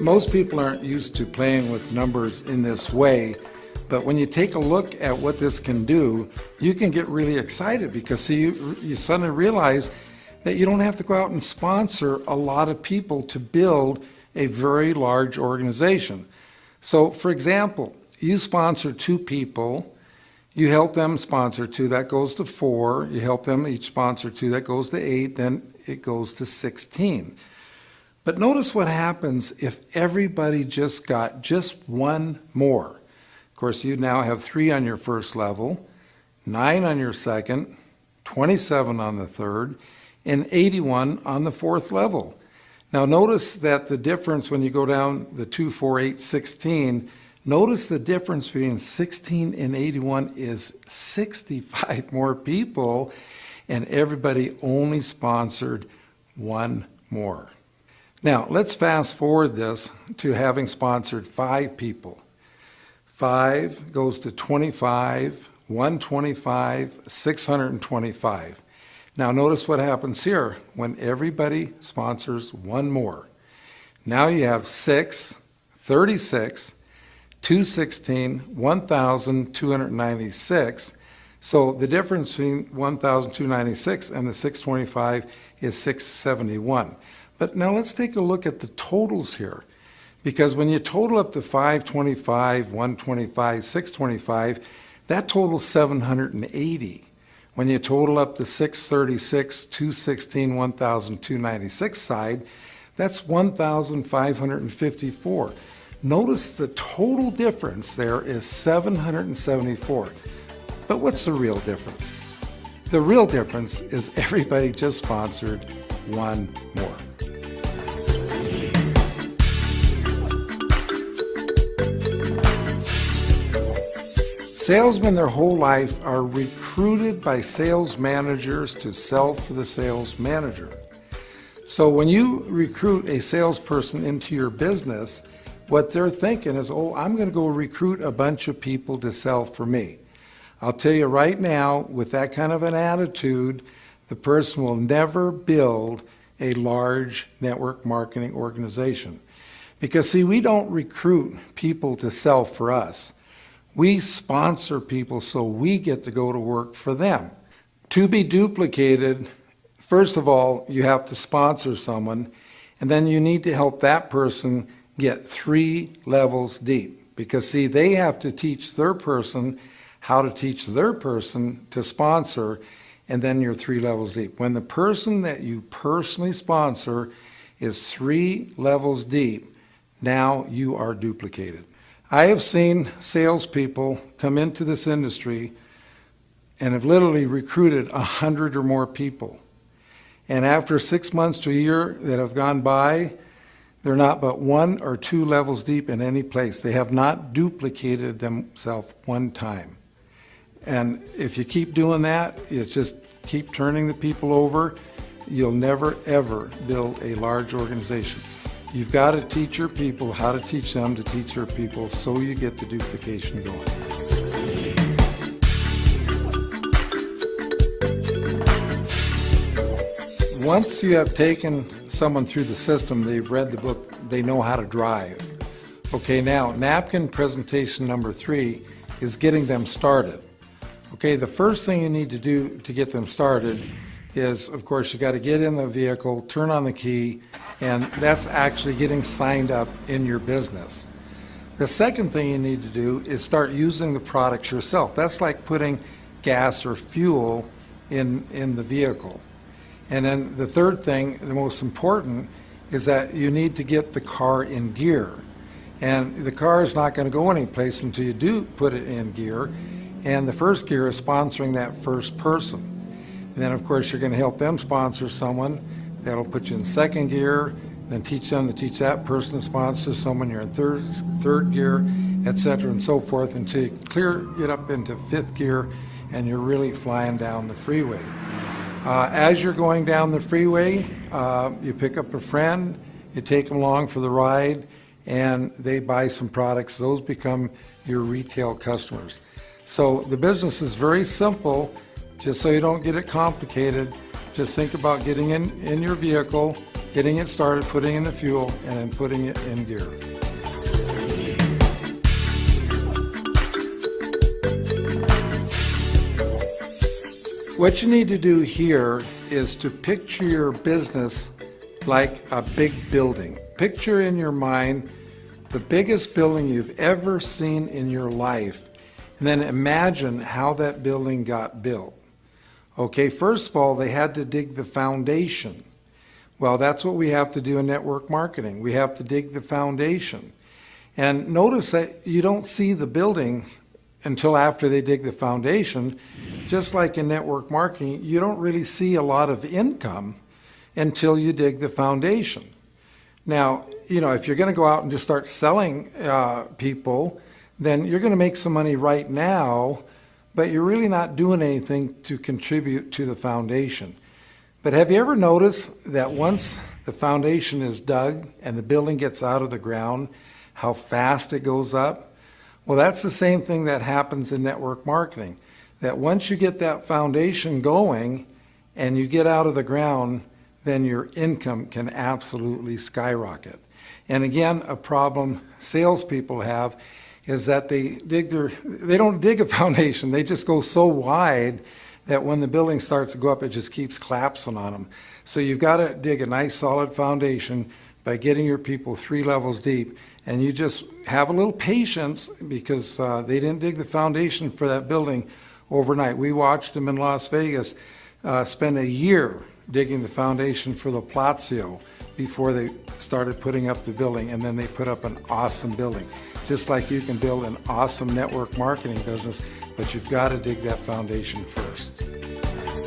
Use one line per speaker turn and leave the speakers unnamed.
Most people aren't used to playing with numbers in this way, but when you take a look at what this can do, you can get really excited because see, you suddenly realize that you don't have to go out and sponsor a lot of people to build a very large organization. So for example, you sponsor 2 people, you help them sponsor 2, that goes to 4, you help them each sponsor 2, that goes to 8, then it goes to 16. But notice what happens if everybody just got just 1 more. Of course, you now have 3 on your first level, 9 on your second, 27 on the third, and 81 on the 4th level. Now notice that the difference when you go down the 2, 4, 8, 16, notice the difference between 16 and 81 is 65 more people, and everybody only sponsored 1 more. Now let's fast forward this to having sponsored 5 people. 5 goes to 25, 125, 625. Now notice what happens here when everybody sponsors 1 more. Now you have 6, 36, 216, 1,296. So the difference between 1,296 and the 625 is 671. But now let's take a look at the totals here. Because when you total up the 525, 125, 625, that totals 780. When you total up the 636, 216, 1,296 side, that's 1,554. Notice the total difference there is 774. But what's the real difference? The real difference is everybody just sponsored 1 more. Salesmen their whole life are recruited by sales managers to sell for the sales manager. So when you recruit a salesperson into your business, what they're thinking is, oh, I'm going to go recruit a bunch of people to sell for me. I'll tell you right now, with that kind of an attitude, the person will never build a large network marketing organization. Because see, we don't recruit people to sell for us. We sponsor people so we get to go to work for them. To be duplicated, first of all, you have to sponsor someone, and then you need to help that person get 3 levels deep. Because see, they have to teach their person how to teach their person to sponsor, and then you're 3 levels deep. When the person that you personally sponsor is 3 levels deep, now you are duplicated. I have seen salespeople come into this industry and have literally recruited 100 or more people. And after 6 months to a year that have gone by, they're not but 1 or 2 levels deep in any place. They have not duplicated themselves 1 time. And if you keep doing that, it's just keep turning the people over, you'll never ever build a large organization. You've got to teach your people how to teach them to teach their people so you get the duplication going. Once you have taken someone through the system, they've read the book, they know how to drive. Okay, now napkin presentation number 3 is getting them started. Okay, the first thing you need to do to get them started is, of course, you got to get in the vehicle, turn on the key, and that's actually getting signed up in your business. The second thing you need to do is start using the products yourself. That's like putting gas or fuel in the vehicle. And then the third thing, the most important, is that you need to get the car in gear. And the car is not going to go anyplace until you do put it in gear. And the first gear is sponsoring that first person. And then, of course, you're going to help them sponsor someone. That'll put you in second gear, then teach them to teach that person to sponsor someone. You're in third gear, etc., and so forth, until you get up into 5th gear, and you're really flying down the freeway. As you're going down the freeway, you pick up a friend, you take them along for the ride, and they buy some products. Those become your retail customers. So the business is very simple. Just so you don't get it complicated, just think about getting in your vehicle, getting it started, putting in the fuel, and then putting it in gear. What you need to do here is to picture your business like a big building. Picture in your mind the biggest building you've ever seen in your life, and then imagine how that building got built. Okay, first of all, they had to dig the foundation. Well, that's what we have to do in network marketing. We have to dig the foundation. And notice that you don't see the building until after they dig the foundation. Just like in network marketing, you don't really see a lot of income until you dig the foundation. Now, if you're going to go out and just start selling people, then you're going to make some money right now, but you're really not doing anything to contribute to the foundation. But have you ever noticed that once the foundation is dug and the building gets out of the ground, how fast it goes up? Well, that's the same thing that happens in network marketing. That once you get that foundation going and you get out of the ground, then your income can absolutely skyrocket. And again, a problem salespeople have is that they don't dig a foundation. They just go so wide that when the building starts to go up, it just keeps collapsing on them. So you've got to dig a nice solid foundation by getting your people 3 levels deep. And you just have a little patience because they didn't dig the foundation for that building overnight. We watched them in Las Vegas spend a year digging the foundation for the Palazzo before they started putting up the building, and then they put up an awesome building. Just like you can build an awesome network marketing business, but you've got to dig that foundation first.